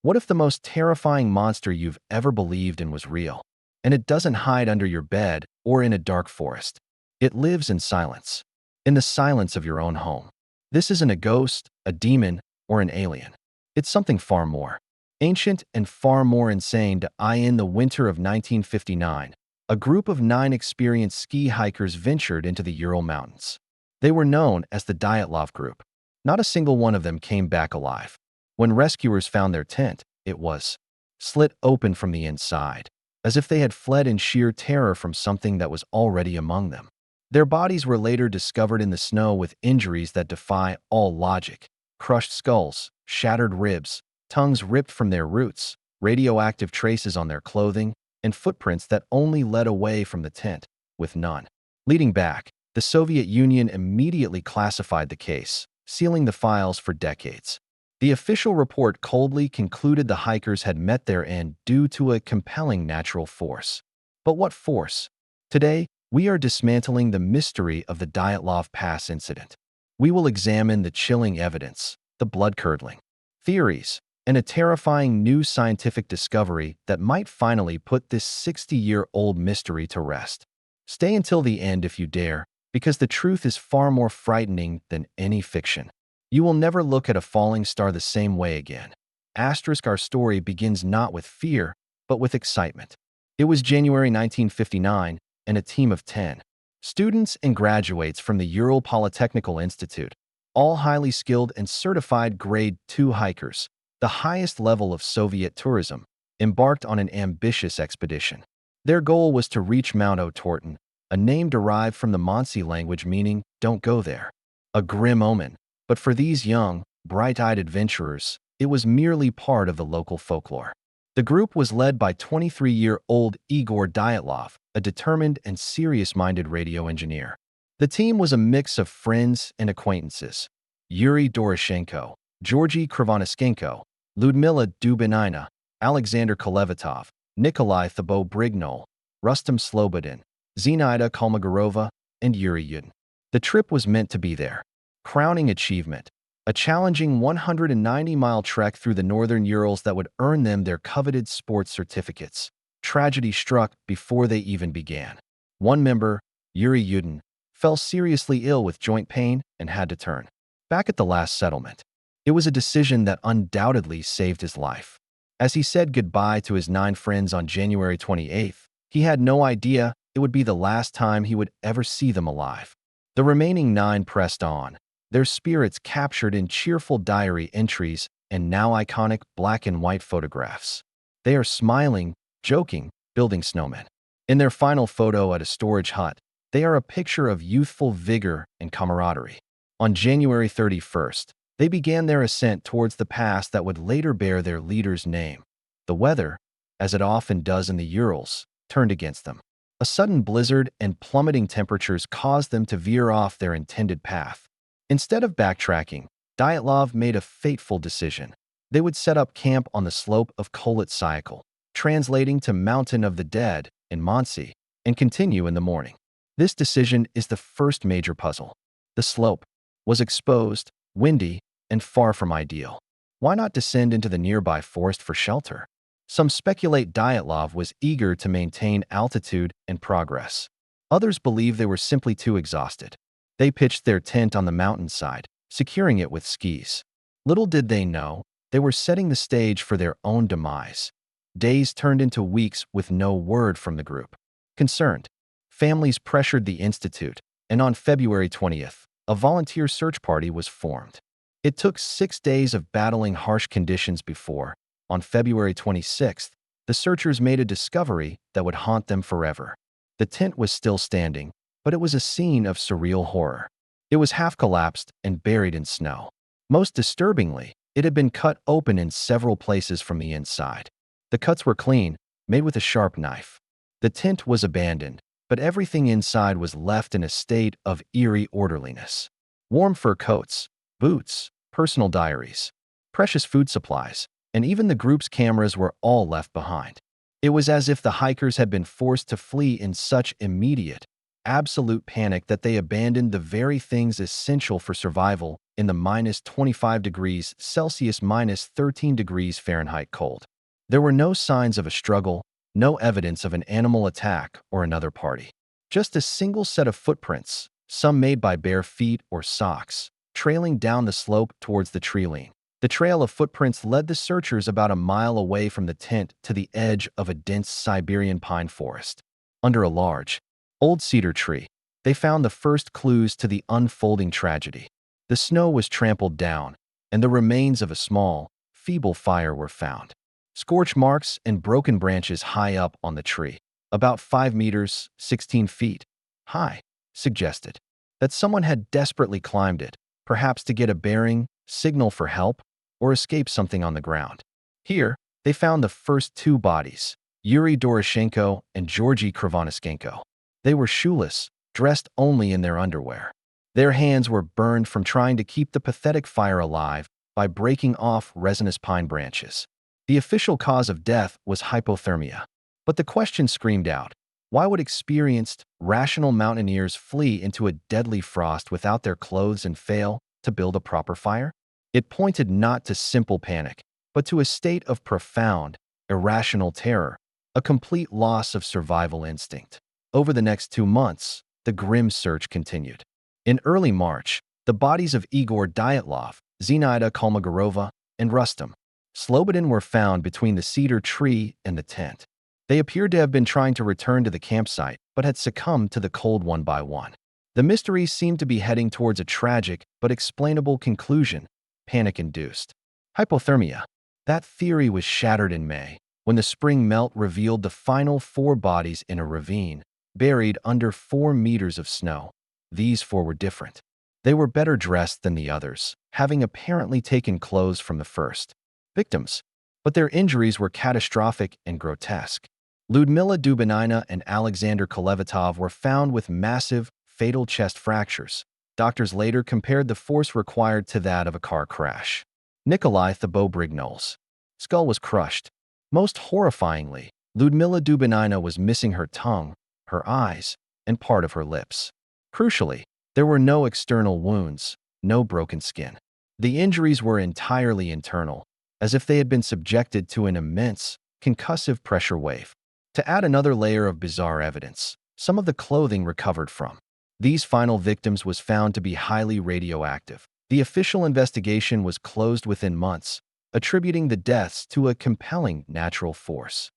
What if the most terrifying monster you've ever believed in was real? And it doesn't hide under your bed or in a dark forest. It lives in the silence of your own home. This isn't a ghost, a demon, or an alien. It's something far more ancient and far more insane. In the winter of 1959, a group of 9 experienced ski hikers ventured into the Ural Mountains. They were known as the Dyatlov Group. Not a single one of them came back alive. When rescuers found their tent, it was slit open from the inside, as if they had fled in sheer terror from something that was already among them. Their bodies were later discovered in the snow with injuries that defy all logic: crushed skulls, shattered ribs, tongues ripped from their roots, radioactive traces on their clothing, and footprints that only led away from the tent, with none leading back. The Soviet Union immediately classified the case, sealing the files for decades. The official report coldly concluded the hikers had met their end due to a compelling natural force. But what force? Today, we are dismantling the mystery of the Dyatlov Pass incident. We will examine the chilling evidence, the blood-curdling theories, and a terrifying new scientific discovery that might finally put this 60-year-old mystery to rest. Stay until the end if you dare, because the truth is far more frightening than any fiction. You will never look at a falling star the same way again. Our story begins not with fear, but with excitement. It was January 1959, and a team of 10 students and graduates from the Ural Polytechnical Institute, all highly skilled and certified Grade 2 hikers, the highest level of Soviet tourism, embarked on an ambitious expedition. Their goal was to reach Mount Otorten, a name derived from the Mansi language meaning "don't go there." A grim omen. But for these young, bright-eyed adventurers, it was merely part of the local folklore. The group was led by 23-year-old Igor Dyatlov, a determined and serious-minded radio engineer. The team was a mix of friends and acquaintances: Yuri Doroshenko, Georgy Krivonischenko, Ludmila Dubinina, Alexander Kolevatov, Nikolai Thibault-Brignol, Rustam Slobodin, Zenaida Kolmogorova, and Yuri Yudin. The trip was meant to be their crowning achievement, a challenging 190-mile trek through the northern Urals that would earn them their coveted sports certificates. Tragedy struck before they even began. One member, Yuri Yudin, fell seriously ill with joint pain and had to turn back at the last settlement. It was a decision that undoubtedly saved his life. As he said goodbye to his 9 friends on January 28th, he had no idea it would be the last time he would ever see them alive. The remaining 9 pressed on, their spirits captured in cheerful diary entries and now iconic black and white photographs. They are smiling, joking, building snowmen. In their final photo at a storage hut, they are a picture of youthful vigor and camaraderie. On January 31st, they began their ascent towards the pass that would later bear their leader's name. The weather, as it often does in the Urals, turned against them. A sudden blizzard and plummeting temperatures caused them to veer off their intended path. Instead of backtracking, Dyatlov made a fateful decision. They would set up camp on the slope of Kolit-Syakhl, translating to Mountain of the Dead in Mansi, and continue in the morning. This decision is the first major puzzle. The slope was exposed, windy, and far from ideal. Why not descend into the nearby forest for shelter? Some speculate Dyatlov was eager to maintain altitude and progress. Others believe they were simply too exhausted. They pitched their tent on the mountainside, securing it with skis. Little did they know, they were setting the stage for their own demise. Days turned into weeks with no word from the group. Concerned, families pressured the institute, and on February 20th, a volunteer search party was formed. It took 6 days of battling harsh conditions before, on February 26th, the searchers made a discovery that would haunt them forever. The tent was still standing, but it was a scene of surreal horror. It was half collapsed and buried in snow. Most disturbingly, it had been cut open in several places from the inside. The cuts were clean, made with a sharp knife. The tent was abandoned, but everything inside was left in a state of eerie orderliness. Warm fur coats, boots, personal diaries, precious food supplies, and even the group's cameras were all left behind. It was as if the hikers had been forced to flee in such immediate, absolute panic that they abandoned the very things essential for survival in the -25 degrees Celsius -13 degrees Fahrenheit cold. There were no signs of a struggle, no evidence of an animal attack or another party. Just a single set of footprints, some made by bare feet or socks, trailing down the slope towards the tree line. The trail of footprints led the searchers about a mile away from the tent to the edge of a dense Siberian pine forest. Under a large, old cedar tree, they found the first clues to the unfolding tragedy. The snow was trampled down, and the remains of a small, feeble fire were found. Scorch marks and broken branches high up on the tree, about 5 meters, 16 feet high, suggested that someone had desperately climbed it, perhaps to get a bearing, signal for help, or escape something on the ground. Here, they found the first 2 bodies, Yuri Doroshenko and Georgy Krivonischenko. They were shoeless, dressed only in their underwear. Their hands were burned from trying to keep the pathetic fire alive by breaking off resinous pine branches. The official cause of death was hypothermia. But the question screamed out, why would experienced, rational mountaineers flee into a deadly frost without their clothes and fail to build a proper fire? It pointed not to simple panic, but to a state of profound, irrational terror, a complete loss of survival instinct. Over the next 2 months, the grim search continued. In early March, the bodies of Igor Dyatlov, Zenaida Kolmogorova, and Rustam Slobodin were found between the cedar tree and the tent. They appeared to have been trying to return to the campsite, but had succumbed to the cold one by one. The mystery seemed to be heading towards a tragic but explainable conclusion, panic-induced hypothermia. That theory was shattered in May, when the spring melt revealed the final 4 bodies in a ravine, buried under 4 meters of snow. These 4 were different. They were better dressed than the others, having apparently taken clothes from the first victims, but their injuries were catastrophic and grotesque. Lyudmila Dubinina and Alexander Kolevatov were found with massive, fatal chest fractures. Doctors later compared the force required to that of a car crash. Nikolai Thibault-Brignol's skull was crushed. Most horrifyingly, Lyudmila Dubinina was missing her tongue, her eyes, and part of her lips. Crucially, there were no external wounds, no broken skin. The injuries were entirely internal, as if they had been subjected to an immense, concussive pressure wave. To add another layer of bizarre evidence, some of the clothing recovered from these final victims was found to be highly radioactive. The official investigation was closed within months, attributing the deaths to a compelling natural force.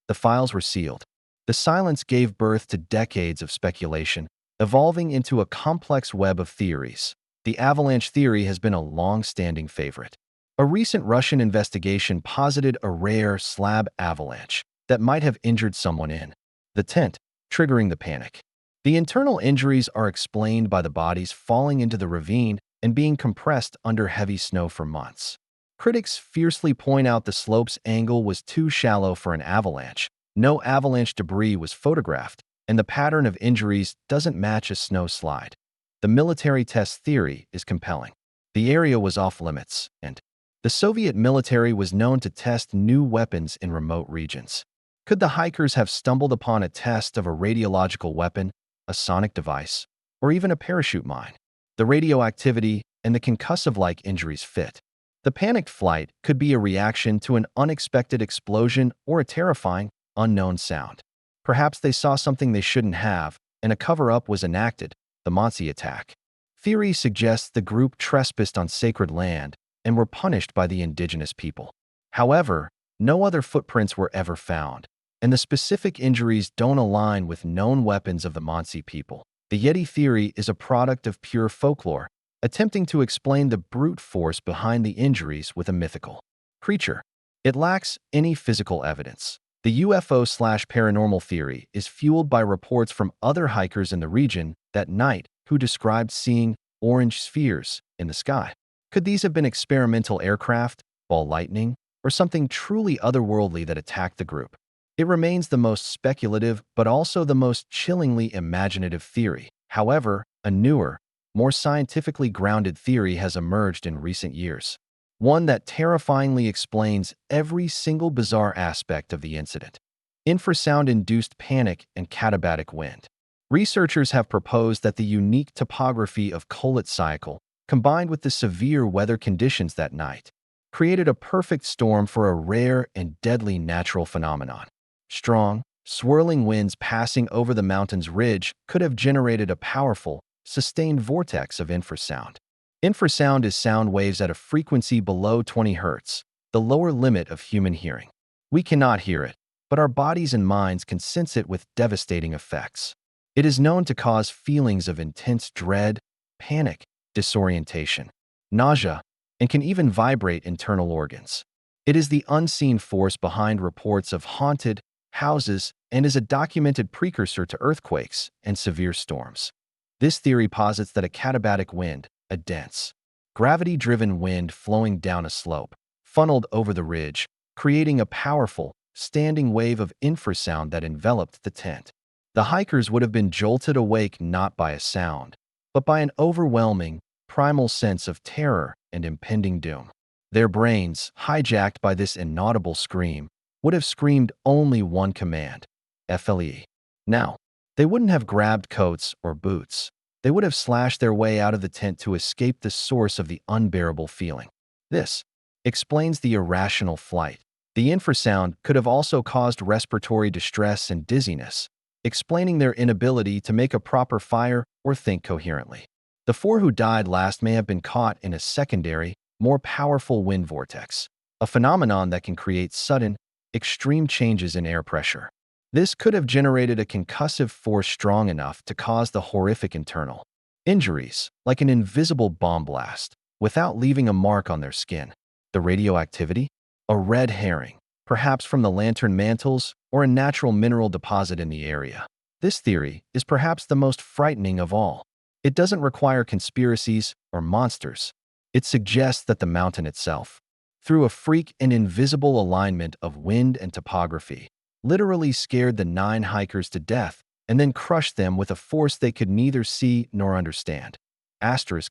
The files were sealed. The silence gave birth to decades of speculation, evolving into a complex web of theories. The avalanche theory has been a long-standing favorite. A recent Russian investigation posited a rare slab avalanche that might have injured someone in the tent, triggering the panic. The internal injuries are explained by the bodies falling into the ravine and being compressed under heavy snow for months. Critics fiercely point out the slope's angle was too shallow for an avalanche. No avalanche debris was photographed, and the pattern of injuries doesn't match a snow slide. The military test theory is compelling. The area was off-limits, and the Soviet military was known to test new weapons in remote regions. Could the hikers have stumbled upon a test of a radiological weapon, a sonic device, or even a parachute mine? The radioactivity and the concussive-like injuries fit. The panicked flight could be a reaction to an unexpected explosion or a terrifying, unknown sound. Perhaps they saw something they shouldn't have, and a cover-up was enacted, the Monsey attack. Theory suggests the group trespassed on sacred land and were punished by the indigenous people. However, no other footprints were ever found, and the specific injuries don't align with known weapons of the Monsey people. The Yeti theory is a product of pure folklore, attempting to explain the brute force behind the injuries with a mythical creature. It lacks any physical evidence. The UFO/paranormal theory is fueled by reports from other hikers in the region that night who described seeing orange spheres in the sky. Could these have been experimental aircraft, ball lightning, or something truly otherworldly that attacked the group? It remains the most speculative but also the most chillingly imaginative theory. However, a newer, more scientifically grounded theory has emerged in recent years. One that terrifyingly explains every single bizarre aspect of the incident. Infrasound-induced panic and katabatic wind. Researchers have proposed that the unique topography of Kholat Cycle combined with the severe weather conditions that night, created a perfect storm for a rare and deadly natural phenomenon. Strong, swirling winds passing over the mountain's ridge could have generated a powerful, sustained vortex of infrasound. Infrasound is sound waves at a frequency below 20 Hz, the lower limit of human hearing. We cannot hear it, but our bodies and minds can sense it with devastating effects. It is known to cause feelings of intense dread, panic, disorientation, nausea, and can even vibrate internal organs. It is the unseen force behind reports of haunted houses and is a documented precursor to earthquakes and severe storms. This theory posits that a katabatic wind, a dense, gravity-driven wind flowing down a slope, funneled over the ridge, creating a powerful, standing wave of infrasound that enveloped the tent. The hikers would have been jolted awake not by a sound, but by an overwhelming, primal sense of terror and impending doom. Their brains, hijacked by this inaudible scream, would have screamed only one command: FLE. Now, they wouldn't have grabbed coats or boots. They would have slashed their way out of the tent to escape the source of the unbearable feeling. This explains the irrational flight. The infrasound could have also caused respiratory distress and dizziness, explaining their inability to make a proper fire or think coherently. The four who died last may have been caught in a secondary, more powerful wind vortex, a phenomenon that can create sudden, extreme changes in air pressure. This could have generated a concussive force strong enough to cause the horrific internal injuries, like an invisible bomb blast, without leaving a mark on their skin. The radioactivity? A red herring, perhaps from the lantern mantles or a natural mineral deposit in the area. This theory is perhaps the most frightening of all. It doesn't require conspiracies or monsters. It suggests that the mountain itself, through a freak and invisible alignment of wind and topography, literally scared the 9 hikers to death and then crushed them with a force they could neither see nor understand.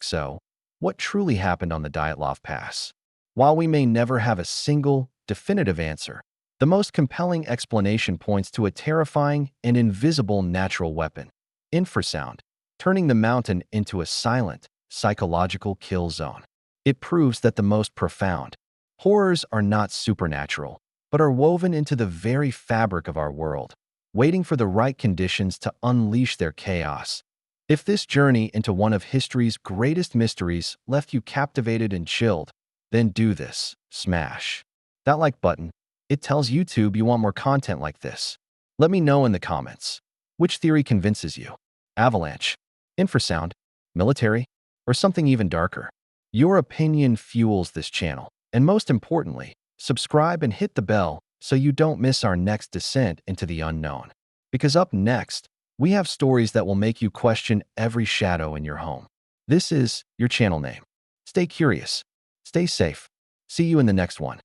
So, what truly happened on the Dyatlov Pass? While we may never have a single, definitive answer, the most compelling explanation points to a terrifying and invisible natural weapon: infrasound, turning the mountain into a silent, psychological kill zone. It proves that the most profound horrors are not supernatural, but are woven into the very fabric of our world, waiting for the right conditions to unleash their chaos. If this journey into one of history's greatest mysteries left you captivated and chilled, then do this: smash that like button. It tells YouTube you want more content like this. Let me know in the comments. Which theory convinces you? Avalanche, infrasound, military, or something even darker? Your opinion fuels this channel. And most importantly, subscribe and hit the bell so you don't miss our next descent into the unknown. Because up next, we have stories that will make you question every shadow in your home. This is your channel name. Stay curious. Stay safe. See you in the next one.